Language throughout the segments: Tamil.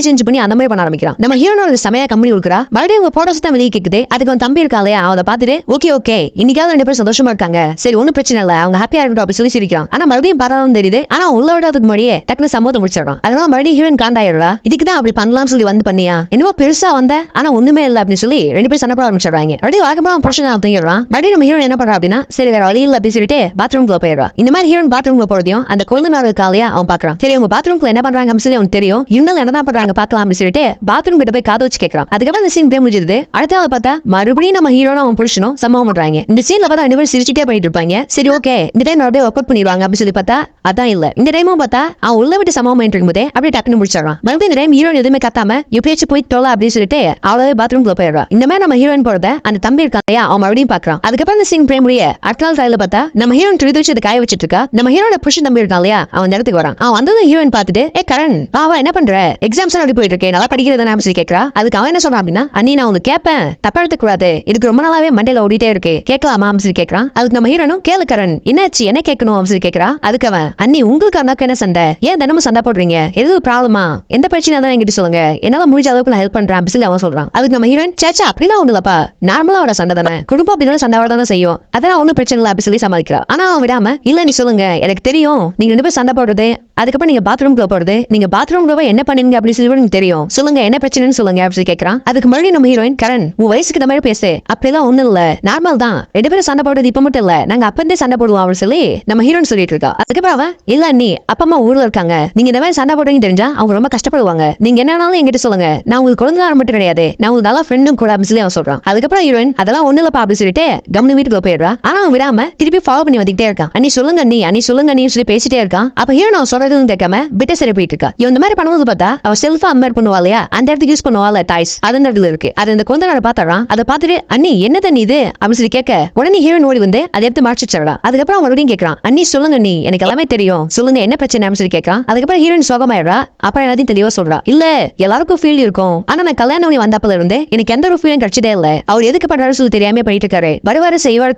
சேஞ்ச் பண்ணி அந்த மாதிரி பண்ண ஆரம்பிக்கிறான். நம்ம ஹீரோனோட சமய கம்பெனி கொடுக்குறா. மறுபடியும் உங்க போட்டோஸ் தான் வெளியே கேக்குது. அதுக்கு அவன் தம்பி இருக்கா இல்லையா, அதை பார்த்துட்டு ஓகே இன்னைக்காவது 2 பேரும் சந்தோஷமா இருக்காங்க, சரி ஒன்னும் பிரச்சனை இல்ல, அவங்க ஹாப்பியா இருக்கட்டும் அப்படி சொல்லி சிரிக்கிறான். ஆனா மறுபடியும் பரவாயில்ல தெரியுது. ஆனா உள்ள விடாதுக்கு முன்னாடியே டக்குனு சம்பவத்தை முடிச்சிடறான். அதனால மறுபடியும் ஹீரோயின் காண்டாயிடுறா. இதுக்குதான் அப்படி பண்ணலாம்னு சொல்லி வந்து பண்ணியா, என்னமோ பெருசா வந்த ஆனா ஒண்ணுமே இல்ல அப்படின்னு சொல்லி 2 பேரும் சண்டை போட ஆரம்பிச்சிடுறாங்க. அப்படியே வாக்கமா பிரச்சனை அப்படிங்கிறான். மறுபடியும் நம்ம ஹீரோயின் என்ன பண்றா அப்படின்னா, சரி வேற வழி இல்ல அப்படின்னு சொல்லிட்டு பாத்ரூம்குள்ள போயிடுறா. இந்த மாதிரி ஹீரோயின் பாத்ரூம்ல போறதையும் அந்த கொழுந்தனார் காலையா அவன் பாக்குறான். சரி அவங்க பாத்ரூம்குள்ள என்ன பண்றாங்க அப்படின்னு சொல்லி அவனுக்கு தெரியும். இருந்தாலும் என்னதான் பண்றாங்க பாக்கலாம் அப்படின்னு சொல்லிட்டு பாத்ரூம் கிட்ட போய் காது வச்சு கேட்கறான். அதுக்கப்புறம் இந்த சீன் முடிஞ்சது. அடுத்த பார்த்தா மறுபடியும் நம்ம ஹீரோனும் அவன் புருஷனும் சம்பவம் பண்றாங்க. இந்த சீன்ல பார்த்தா 2 பேரும் சிரிச்சுட்டே பண்ணிட்டு இருப்பாங்க. சரி ஓகே இந்த டைம் அப்படியே ஒர்க் அவுட் பண்ணிடுவாங்க அப்படின்னு சொல்லி பார்த்தா அதான் இல்ல. இந்த டைமும் பார்த்தா அவன் உள்ள விட்டு சம்பவம் பண்ணிட்டு இருக்கும்போதே அப்படியே டக்குனு முடிச்சிடறான். மறுபடியும் இந்த டைம் ஹீரோயின் எதுவுமே கத்தாம எப்படியாச்சும் போய் தொலை அப்படின்னு சொல்லிட்டு அவளவே பாத்ரூம்குள்ள போயிடுறா. இந்த மாதிரி நம்ம ஹீரோயின் போறத அந்த தம்பி இருக்காங்க அவன் மறுபடியும் பாக்குறான். அதுக்கப்புறம் இந்த சீன் பிரேம் முடிய அடுத்த நாள் காலையில பார்த்தா நம்ம ஹீரோயின் துணி துவச்சு காய வச்சிட்டு இருக்கா. நம்ம ஹீரோட புருஷன் தம்பி இருக்கான் இல்லையா, அவன் இடத்துக்கு வரான். அவன் வந்ததும் ஹீரோயின் பார்த்துட்டு கரண் வா என்ன பண்ற, எக்ஸாம்ஸ் எப்படி போயிட்டு இருக்கேன், நல்லா படிக்கிறதா அப்படின்னு சொல்லி கேட்கறா. அதுக்கு அவன் என்ன சொல்றான் அப்படின்னா, அண்ணி நான் உனக்கு கேட்பேன், தப்பா எடுத்துக்க கூடாது, இதுக்கு ரொம்ப நாளாவே மண்டையில ஓடிட்டே இருக்கு, கேட்கலாமா அப்படின்னு சொல்லி கேட்கறான். அதுக்கு நம்ம ஹீரோனும் கேளு கரண் என்னாச்சு என்ன கேட்கணும் அப்படின்னு சொல்லி கேட்கறா. அதுக்கு அவன் அண்ணி உங்களுக்கு அண்ணாக்கு என்ன சண்டை, ஏன் தினமும் சண்டை போடுறீங்க, எது ப்ராப்ளமா, எந்த பிரச்சனை தான் என்கிட்ட சொல்லுங்க, என்னால முடிஞ்ச அளவுக்கு நான் ஹெல்ப் பண்றேன் அப்படின்னு சொல்லி அவன் சொல்றான். அதுக்கு நம்ம ஹீரோயின் சேச்சா அப்படிலாம் ஒண்ணு இல்லப்பா, நார்மலா அவட சண்டை தானே, குடும்பம் அப்படின்னா சண்டை தான் செய்யும், அதெல்லாம் ஒன்னும் பிரச்சனை இல்லை அப்படின்னு சொல்லி சமாளிக்கிறா. ஆனா அவன் விடாம இல்ல நீ சொல்லுங்க எனக்கு தெரியும், நீங்க 2 பேரும் சண்டை போடுறது, அதுக்கப்புறம் நீங்க பாத்ரூம்குள்ள போறது, நீங்க பாத்ரூம்ல என்ன பண்ணுங்க அப்படின்னு சொல்லி எனக்கு தெரியும், சொல்லுங்க என்ன பிரச்சனைன்னு சொல்லுங்க அப்படின்னு கேட்கறான். அதுக்கு மறுபடியும் நம்ம ஹீரோயின் கரண் உன் வயசுக்கு இந்த மாதிரி பேசு, அப்படிலாம் ஒண்ணும் இல்ல, நார்மல் தான், 2 பேரும் சண்டை போடுறது இப்ப மட்டும் இல்ல, நாங்க அப்பந்தே சண்டை போடுவோம் அப்படின்னு சொல்லி நம்ம ஹீரோயின் சொல்லிட்டு இருக்கா. அதுக்கப்புறம் அவன் இல்ல நீ அப்பா அம்மா ஊர்ல இருக்காங்க, நீங்க இந்த மாதிரி சண்டை போடுறீங்க தெரிஞ்சா அவங்க ரொம்ப கஷ்டப்படுவாங்க, நீங்க என்னன்னாலும் என்கிட்ட சொல்லுங்க, நான் உங்களுக்கு குழந்தை மட்டும் கிடையாது, நான் உங்களுக்கு நல்லா ஃப்ரெண்டும் கூட அப்படின்னு சொல்லி அவன் சொல்றான். அதுக்கப்புறம் ஹீரோயின் அதெல்லாம் ஒண்ணு இல்லப்பா அப்படின்னு சொல்லிட்டு கவனம் வீட்டுக்குள்ள போயிடுறா. ஆனா அவன் விடாம திருப்பி ஃபாலோ பண்ணி வந்துட்டே இருக்கான். அண்ணி சொல்லுங்க அண்ணி சொல்லுங்க நீ சொல்லி பேசிட்டே இருக்கான். அப்ப ஹீரோயின் அவன் சொல்றதுன்னு கேட்காம விட்டு சரி போயிட்டு இருக்கா. இவன் இந்த மாதிரி பண்ணும்போது பார்த்தா அவன் செல்ஃபா அம்மர் பண்ணுவா இல்லையா, அந்த இடத்துக்கு யூஸ் பண்ணுவாள் டாய்ஸ், அது இடத்துல இருக்கு. அது அந்த கொந்தனார பாத்தாரான். அதை பார்த்துட்டு அண்ணி என்ன தண்ணி இது அப்படின்னு சொல்லி கேட்க உடனே ஹீரோயின் ஓடி வந்து அதை எடுத்து மறைச்சிடறா. அதுக்கப்புறம் மறுபடியும் கேட்கறான் அண்ணி சொல்லுங்க நீ எனக்கு எல்லாமே தெரியும், சொல்லுங்க என்ன பிரச்சனை அப்படின்னு சொல்லி கேட்கறான். அதுக்கப்புறம் ஹீரோயின் சோகமாயிடுறா. அப்புறம் எல்லாத்தையும் தெளிவா சொல்றா. இல்ல எல்லாருக்கும் ஃபீல் இருக்கும், ஆனா நான் கல்யாணம் பண்ணி வந்தப்பல இருந்து எனக்கு எந்த ஒரு ஃபீலும் கிடைச்சதே இல்ல, அவர் எதுக்கு பண்றாரு சொல்லி தெரியாம போயிட்டு இருக்காரு, வருவாரு செய்வாரு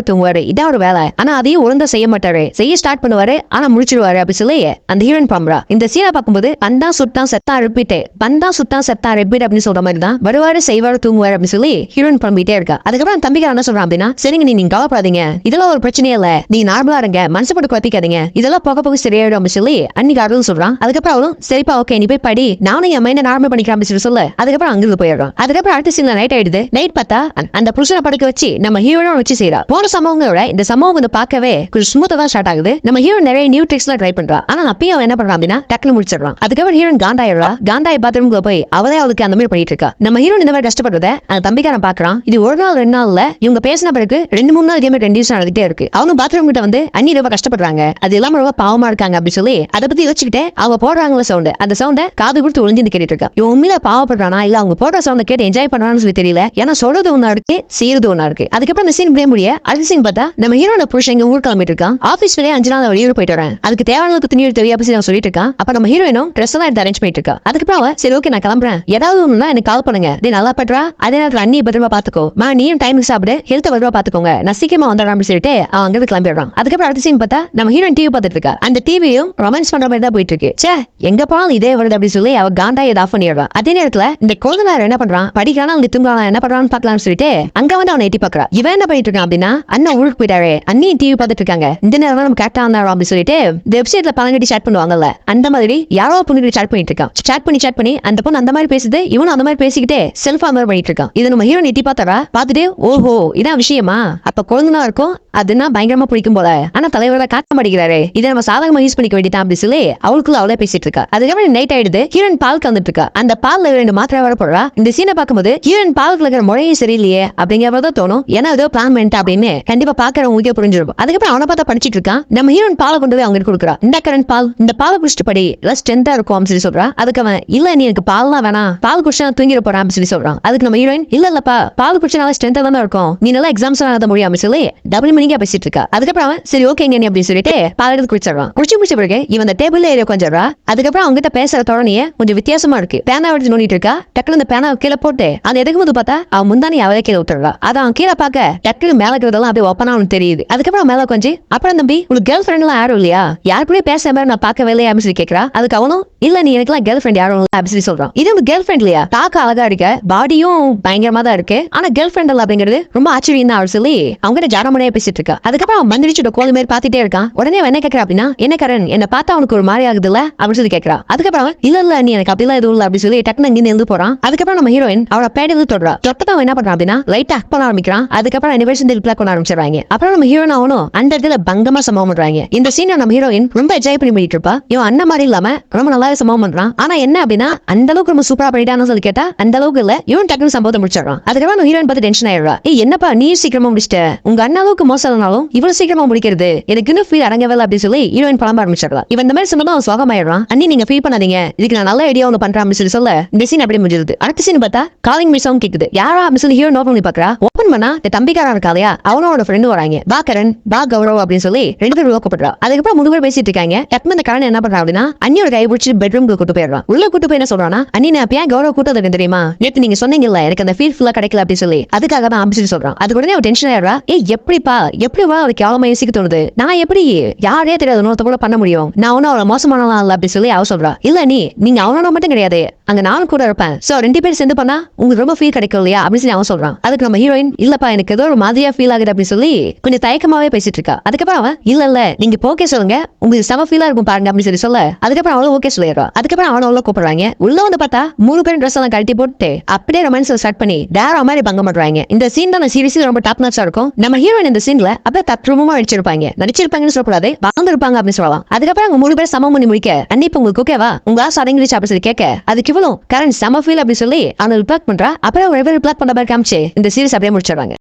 தூங்குவாரு இதான் ஒரு வேலை, ஆனா அதையும் ஒழுங்கா செய்ய மாட்டாரு, செய்ய ஸ்டார்ட் பண்ணுவாரு ஆனா முடிச்சிருவாரு அப்படி சொல்லி அந்த ஹீரோயின் பண்றா. இந்த சீனை பார்க்கும்போது பந்தா சுட்டான் செத்தான் ரிப்பீட் அப்படின்னு சொல்ற மாதிரி தான் வருவாரு செய்வாரு தூங்குவாரு அப்படின்னு சொல்லி ஹீரோயின் பண்ணிட்டே இருக்கா. அதுக்கப்புறம் தம்பிக்கார என்ன சொல்றான் அப்படின்னா, சரிங்க நீங்க கவலைப்படாதீங்க, இதெல்லாம் ஒரு பிரச்சனையே இல்ல, நீங்க நார்மலா இருங்க, மனசு போட்டு குழப்பிக்காதீங்க, இதெல்லாம் போக சரியாயிடும் அப்படின்னு சொல்லி அன்னைக்கு அருள் சொல்றான். அதுக்கப்புறம் அவளும் சரிப்பா ஓகே நீ போய் படி, நானும் என் மைண்ட் நார்மல் பண்ணிக்கிறேன் அப்படின்னு சொல்ல அதுக்கப்புறம் அங்கிருந்து போயிடுறான். அதுக்கப்புறம் அடுத்த சீன்ல நைட் ஆயிடுது. நைட் பார்த்தா அந்த புருஷனை படுக்க வச்சு நம்ம ஹீரோனை வச்சு செய்யறா. போன சம்பவங்களோட இந்த சம்பவம் வந்து பார்க்கவே கொஞ்சம் ஸ்மூத்தா தான் ஸ்டார்ட் ஆகுது. நம்ம ஹீரோ நிறைய நியூ ட்ரிக்ஸ்லாம் ட்ரை பண்றா. ஆனா அப்பயும் அவன் என்ன பண்றான் அப்படின்னா டக்குனு முடிச்சிடறான். அதுக்கப்புறம் ஹீரோயின் காண்டாயிடுறா. காண்டாய் பாத்ரூம்குள்ள போய் அவளே அவளுக்கு அந்த மாதிரி பண்ணிட்டு இருக்கா. நம்ம ஹீரோயின் இந்த மாதிரி கஷ்டப்படுறத அந்த தம்பிக்காரன் பாக்குறான். இது ஒரு நாள் 2 நாள்ல இவங்க பேசின பிறகு 2-3 நாள் இதே மாதிரி ரெண்டியூஸ் நடந்துட்டே இருக்கு. அவனும் பாத்ரூம் கிட்ட வந்து அண்ணி ரொம்ப கஷ்டப்படுறாங்க, அது எல்லாம் ரொம்ப பாவமா இருக்காங்க அப்படி சொல்லி அதை பத்தி யோசிச்சுக்கிட்டே அவங்க போடுறாங்களா சவுண்ட், அந்த சவுண்ட காது கொடுத்து ஒளிஞ்சு கேட்டு இருக்கா. இவன் உண்மையில பாவப்படுறானா இல்ல அவங்க போடுற சவுண்ட கேட்டு என்ஜாய் பண்றான்னு சொல்லி தெரியல. ஏன்னா சொல்றது ஒண்ணா இருக்கு செய்யறது ஒண்ணா இருக்கு. அதுக்கப்புறம் இந்த சீன் முடிய அடுத்த சீன் பார்த்தா நம்ம ஹீரோட புருஷன் இங்க ஊர் கிளம்பிட்டு இருக்கான். ஆபீஸ் வேலையே 5 நாள் வெளியூர் போயிட்டு வரேன், அதுக்கு தேவையான துணி எடுத்து அப்படி நான் சொல்லிட்டு இருக்கான். அப்ப நம்ம ஹீரோயினும் ட்ரெஸ் எல்லாம் எடுத்து அரேஞ்ச் பண்ணிட்டு இருக்கா. அதுக்கப்புறம் அவ சரி ஓகே நான் கிளம்புறேன், ஏதாவது ஒண்ணுனா எனக்கு கால் பண்ணுங்க, நீ நல்லா பண்றா, அதே நேரத்துல அண்ணி பத்திரமா பாத்துக்கோ, நீயும் டைமுக்கு சாப்பிடு, ஹெல்த் பத்திரமா பாத்துக்கோங்க, நான் சீக்கிரமா வந்துடுறேன் சொல்லிட்டு அவன் அங்க கிளம்பிடுறான். அதுக்கப்புறம் அடுத்த சீன் பார்த்தா நம்ம ஹீரோயின் டிவி பார்த்துட்டு இருக்கா. அந்த டிவியும் ரொமான்ஸ் பண்ற மாதிரி தான் போயிட்டு இருக்கு. சே எங்க போனாலும் இதே வருது அப்படி சொல்லி அவ காண்டாய் ஆஃப் பண்ணிடுறான். அதே நேரத்துல இந்த குழந்தைனார் என்ன பண்றான், படிக்கிறானா அவங்க தூங்குறானா என்ன பண்றான்னு பாக்கலாம்னு சொல்லிட்டு அங்க வந்து அவனை எட்டி பாக்குறா. இவன் என்ன பண்ணிட்டு இருக்கான் அப்படின்னா அண்ணா ஊருக்கு போயிட்டாரு, அண்ணி டிவி பார்த்துட்டு இருக்காங்க, இந்த நேரம் நம்ம கரெக்டா இருந்தாலும் அப்படின்னு சொல்லிட்டு இந்த வெப்சைட்ல பழங்கட்டி சாட் பண்ணுவாங்கல்ல அந்த மாதிரி யாரோ பொண்ணு சாட் பண்ணிட்டு இருக்கான். சாட் பண்ணி அந்த பொண்ணு அந்த மாதிரி பேசுது, இவனும் அந்த மாதிரி பேசிக்கிட்டே செல்ஃபா மாதிரி பண்ணிட்டு இருக்கான். இது நம்ம ஹீரோ எட்டி பார்த்தா பார்த்துட்டு ஓஹோ இதான் விஷயமா, அப்ப குழந்தைனா இருக்கும் அதுனா பயங்கரமா பிடிக்கும் போல, ஆனா தலைவரை காட்ட மாட்டேங்கிறாரு, இதை நம்ம சாதகமா யூஸ் பண்ணிக்க வேண்டியதான் அப்படி சொல்லி அவளுக்குள்ள அவளே பேசிட்டு இருக்கா. அதுக்கப்புறம் நைட் ஆயிடுது. ஹீரோயின் பால் கலந்துட்டு இருக்கா. அந்த பால்ல 2 மாத்திரை வர போடுறா. இந்த சீனை பார்க்கும்போது ஹீரோயின் பாலுக்குள்ள இருக்கிற முறையே சரியில்லையே அப்படிங்கிறதான் தோணும். ஏன்னா ஏதோ பிளான் பண்ணிட்டா அப்படின்னு கண்டிப்பா பாக்குறவங்க புரிஞ்சிருக்கும். அதுக்கப்புறம் அவனை பார்த்தா படிச்சிட்டு இருக்கான். நம்ம ஹீரோயின் பாலை கொண்டு போய் அவங்க கொடுக்குறா. இந்த கரண்ட் பால், இந்த பாலை குடிச்சிட்டு படி, எல்லாம் ஸ்ட்ரென்த்தா இருக்கும் அப்படின்னு சொல்லி சொல்றா. அதுக்கு அவன் இல்ல நீ எனக்கு பால்லாம் வேணாம், பால் குடிச்சா தூங்கிட போறான் அப்படின்னு சொல்லி சொல்றான். அதுக்கு நம்ம ஹீரோயின் இல்லப்பா பால் குடிச்சா நல்லா ஸ்ட்ரென்த்தா தான் இருக்கும், நீ நல்லா எக்ஸாம்ஸ் எழுத முடியும் அப்படின்னு சொல்லி டபுள் மணிக்கா பேசிட்டு இருக்கா. அதுக்கப்புறம் அவன் சரி ஓகேங்க நீ அப்படின்னு சொல்லிட்டு பால் எடுத்து குடிச்சிடறான். குடிச்சு முடிச்ச பிறகு இவன் அந்த டேபிள்ல ஏறி உட்காந்துடுறா. அதுக்கப்புறம் அவங்க கிட்ட பேசுற தோரணையே கொஞ்சம் வித்தியாசமா இருக்கு. பேனா எடுத்து நோண்டிட்டு இருக்கா. டக்குனு அந்த பேனா கீழே போட்டு அந்த எடுக்கும் போது பார்த்தா அவன் முந்தானி அவளே கீழே விட்டுறா. அதை அவன் கீழே பார்க்க டக்குனு மேல இருக்கிறதெல்லாம் அப்படியே ஓப்பனா அவனுக்கு தெரியுது. அதுக்கப்புறம் மேல கொஞ்சம் அப்புறம் தம்பி உங்களுக்கு கேர்ள் ஃப்ரெண்ட் எல்லாம் யாரும் இல்லையா, யாரு கூட பேச மாதிரி நான் பார்க்கவே இல்லையா அப்படின்னு சொல்லி கேட்கறா. அதுக்கு அவனும் இல்ல நீ எனக்குலாம் கேர்ள் ஃபிரெண்ட் யாரும் இல்ல அப்படி சொல்லி சொல்றான். இது உங்க கேர்ள் ஃபிரெண்ட் இல்லையா, பார்க்க அழகா இருக்க, பாடியும் பயங்கரமா தான் இருக்கு, ஆனா கேர்ள் ஃபிரெண்ட் இல்ல அப்படிங்கிறது ரொம்ப ஆச்சரியம் தான் அவர் சொல்லி அவங்க ஜாரமனையா பேசிட்டு இருக்கா. அதுக்கப்புறம் அவன் மந்திரிச்சோட கோல் மாதிரி பாத்துட்டே இருக்கான். உடனே அவன் என்ன கேட்கறா அப்படின்னா, என்ன கரண் என்ன பார்த்தா அவனுக்கு ஒரு மாதிரி ஆகுது இல்ல அப்படின்னு சொல்லி கேட்கறா. அதுக்கப்புறம் அவன் இல்ல நீ எனக்கு அப்படிலாம் எதுவும் இல்ல அப்படி சொல்லி டக்குனு இங்க எழுந்து போறான். அதுக்கப்புறம் நம்ம ஹீரோயின் அவளோட பேடில தொடுறா. தொட்டதான் என்ன பண்றான் அப்படின்னா லைட்டா ஆக்ட் பண்ண ஆரம்பிக்கிறான். அதுக்கப்புறம் அனிவர்சரி ரிப்ளாக் பண்ண ஆரம்பிச்சிடுறாங்க. அப்புறம் நம்ம ஹீரோயின் அவனும் அந்த இடத்துல பங்கமா சம்பவம் பண்றாங்க. இந்த சீனை நம்ம ஹீரோயின் ரொம்ப என்ஜாய் பண்ணி பண்ணிட்டு இருப்பா. இவன் அண்ணன் மாதிரி இல்லாம ரொம்ப நல்லாவே சம்பவம் பண்றான். ஆனா என்ன அப்படின்னா அந்த அளவுக்கு ரொம்ப சூப்பரா பண்ணிட்டான்னு சொல்லி கேட்டா அந்த அளவுக்கு இல்ல, இவன் டக்குனு சம்பவத்தை முடிச்சிடறான். அதுக்கப்புறம் ஹீரோயின் பார்த்து டென்ஷன் ஆயிடுறா. என்னப்பா நீ சீக்கிரமா முடிச்சிட்ட, உங்க அண்ணன் அளவுக்கு மோசம் இல்லைனாலும் இவ்வளவு சீக்கிரமா முடிக்கிறது எனக்கு இன்னும் ஃபீல் அடங்கவே அப்படின்னு சொல்லி ஹீரோயின் பழம்ப ஆரம்பிச்சிடலாம். இவன் இந்த மாதிரி சொன்னதும் அவன் சோகமாயிடுறான். அண்ணி நீங்க ஃபீல் பண்ணாதீங்க, இதுக்கு நான் நல்ல ஐடியா ஒன்று பண்றேன் அப்படின்னு சொல்லி சொல்ல இந்த சீன் அப்படியே முடிஞ்சிருது. அடுத்த சீன் பார்த்தா காலிங் மிஸ் சவுண்ட் கேக்குது. யாரா அப்படின்னு சொல்லி ஹீரோ நோட் பண்ணி பாக்குறா. ஓபன் பண்ணா இந்த தம்பிக்காரன் இருக்கா இல்லையா, அவனோட ஃப்ரெண்டு வராங்க. பா கரண் பா கௌரவ் அப்படின்னு சொல்லி 2 பேரும் லோக்கப்படுறா. அதுக்கப்புறம் 3 பேர் பேசிட்டு இருக்காங்க. எப்ப இந்த கரண் என்ன பண்றா அப்படின்னா அண்ணியோட கை பிடிச்சி பெட்ரூம்க்கு கூட்டு போயிடுறான். உள்ள கூட்டு போய் என்ன சொல்றானா, அண்ணி நான் ஏன் கௌரவ கூட்டது தெரியுமா, நேத்து நீங்க சொன்னீங்கல்ல எனக்கு அந்த ஃபீல் ஃபுல்லா கிடைக்கல அப்படின்னு சொல்லி அதுக்காக தான் அப்படின்னு சொல்றான். அதுக்கு உடனே அவன் டென்ஷன் ஆயிடுறா. எப்படிப்பா எப்படி அவளுக்கு கேவலமா யோசிக்க தோணுது, நான் எப்படி யாரே தெரியாது இன்னொருத்த கூட பண்ண முடியும், நான் ஒன்னும் அவளை மோசமானலாம் இல்ல அப்படின்னு சொல்லி அவ சொல்றா. இல்ல நீங்க அவனோட மட்டும் கிடையாது, அங்க நானும் கூட இருப்பேன், சோ 2 பேரும் சேர்ந்து பண்ணா உங்களுக்கு ரொம்ப ஃபீல் கிடைக்கும் இல்லையா அப்படின்னு சொல்லி அவன் சொல்றான். அதுக்கு நம்ம ஹீரோயின் இல்லப்பா எனக்கு ஏதோ ஒரு மாதிரியா ஃபீல் ஆகுது அப்படின்னு சொல்லி கொஞ்சம் தயக்கமாவே பேசிட்டு இருக்கா. அதுக்கப்புறம் அவன் இல்ல நீங்க ஓகே சொல்லுங்க, உங்களுக்கு செம ஃபீலா இருக்கும் பாருங்க அப்படின்னு சொல்லி சொல்ல அதுக்கப்புறம் அவளும் ஓகே சொல்லிடுறா. அதுக்கப்புறம் அவனை உள்ள கூப்பிடுறாங்க. உள்ள வந்து பார்த்தா 3 பேரும் ட்ரெஸ் எல்லாம் கழட்டி போட்டு அப்படியே ரொமான்ஸ் ஸ்டார்ட் பண்ணி டேரா மாதிரி பங்கம் பண்றாங்க. இந்த சீன் தான் சீரியஸ்லி ரொம்ப டாப் நாச்சா இருக்கும். நம்ம ஹீரோயின் இந்த சீன்ல அப்படியே தத்ரூபமா நடிச்சிருப்பாங்கன்னு சொல்லக்கூடாது, வாழ்ந்திருப்பாங்க அப்படின்னு சொல்லலாம். அதுக்கப்புறம் அவங்க 3 பேர் சமம் பண்ணி முடிக்க அன்னிப்பு உங்களுக்கு ஓகேவா, உங்க ஆசை அடங்கிடுச்சு அப்படின்னு சொல்லி கேட்க அதுக்கு இவ்வளவு கரண் செம ஃபீல் அப்படின்னு சொல்லி அவனை ரிப்ளாக் பண்றா. அப்புறம் ரிப்ளாக் பண்ற மாதிரி காமிச்சு இந்த சீரிஸ் அப்படியே முடிச்சிடுறாங்க.